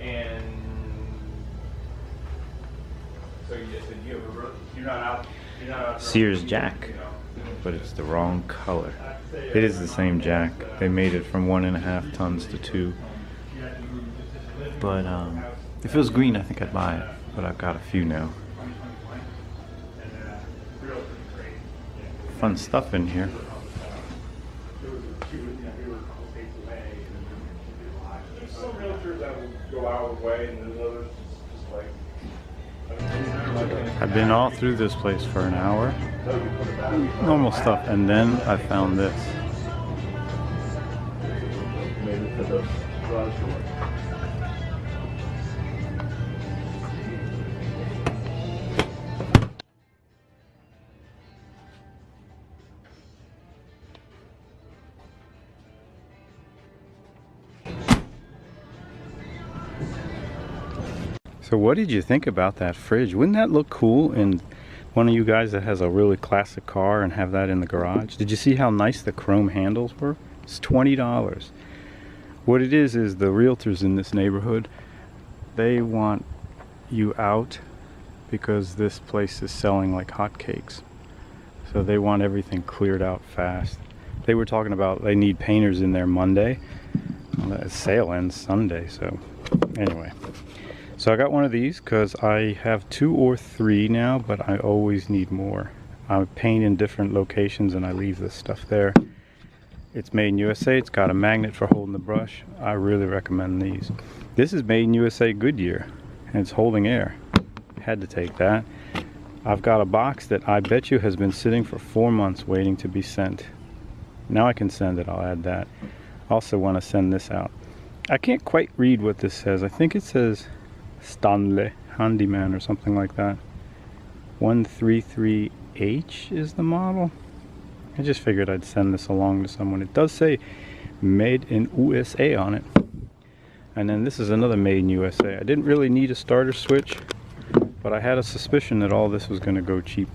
And so you have you're not out. Sears jack, but it's the wrong color. It is the same jack. They made it from 1.5 tons to 2. But if it was green, I think I'd buy it. But I've got a few now. Fun stuff in here. Some realtors that will go our way, and there's others just like. I've been all through this place for an hour. Normal stuff, and then I found this. Maybe for the garage door. So what did you think about that fridge? Wouldn't that look cool in one of you guys that has a really classic car and have that in the garage? Did you see how nice the chrome handles were? It's $20. What it is the realtors in this neighborhood, they want you out because this place is selling like hotcakes. So they want everything cleared out fast. They were talking about they need painters in there Monday. Well, the sale ends Sunday, so anyway. So I got one of these because I have 2 or 3 now, but I always need more. I paint in different locations and I leave this stuff there. It's made in USA. It's got a magnet for holding the brush. I really recommend these. This is made in USA Goodyear and it's holding air. Had to take that. I've got a box that I bet you has been sitting for 4 months waiting to be sent. Now I can send it. I'll add that. Also want to send this out. I can't quite read what this says. I think it says Stanley Handyman or something like that. 133H is the model. I just figured I'd send this along to someone. It does say made in USA on it. And then this is another made in USA. I didn't really need a starter switch, but I had a suspicion that all this was going to go cheap.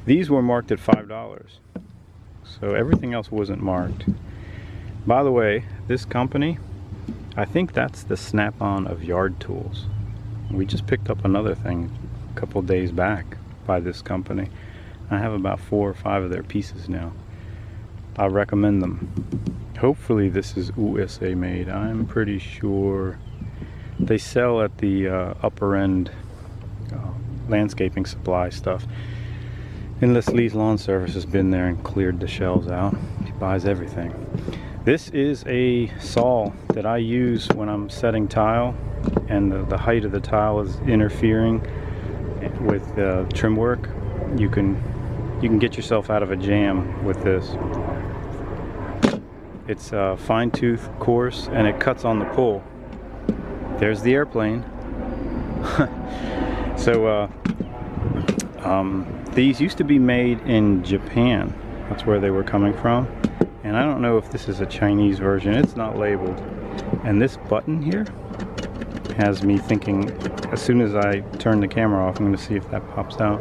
These were marked at $5. So everything else wasn't marked. By the way, this company, I think that's the Snap-on of yard tools. We just picked up another thing a couple days back by this company. I have about 4 or 5 of their pieces now. I recommend them. Hopefully this is USA made. I'm pretty sure they sell at the upper end landscaping supply stuff. Unless Lee's Lawn Service has been there and cleared the shelves out. He buys everything. This is a saw that I use when I'm setting tile and the height of the tile is interfering with trim work. You can get yourself out of a jam with this. It's a fine tooth coarse and it cuts on the pull. There's the airplane. So these used to be made in Japan. That's where they were coming from. And I don't know if this is a Chinese version. It's not labeled. And this button here has me thinking, as soon as I turn the camera off, I'm going to see if that pops out.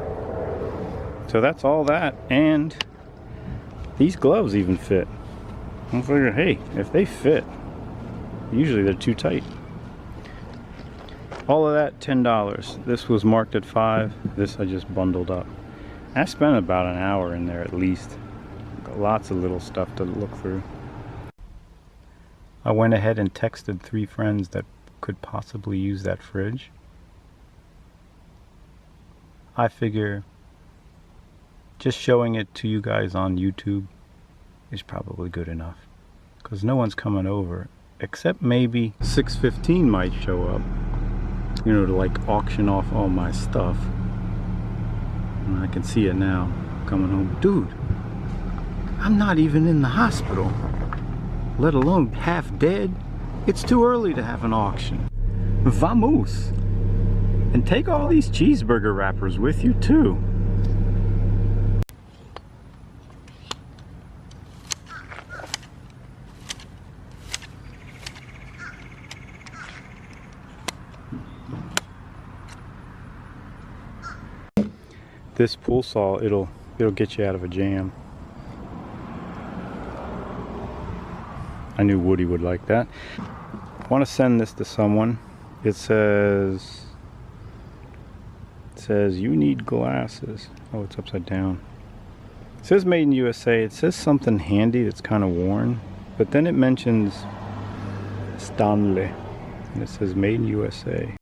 So that's all that. And these gloves even fit. I'm figuring, hey, if they fit, usually they're too tight. All of that, $10. This was marked at $5. This I just bundled up. I spent about an hour in there at least. Lots of little stuff to look through. I went ahead and texted 3 friends that could possibly use that fridge. I figure just showing it to you guys on YouTube is probably good enough, because no one's coming over except maybe 615 might show up, you know, to like auction off all my stuff. And I can see it now coming home. Dude, I'm not even in the hospital, let alone half dead. It's too early to have an auction. Vamos! And take all these cheeseburger wrappers with you too. This pool saw, it'll get you out of a jam. I knew Woody would like that. I want to send this to someone. It says you need glasses. Oh, it's upside down. It says made in USA. It says something handy that's kind of worn, but then it mentions Stanley, and it says made in USA.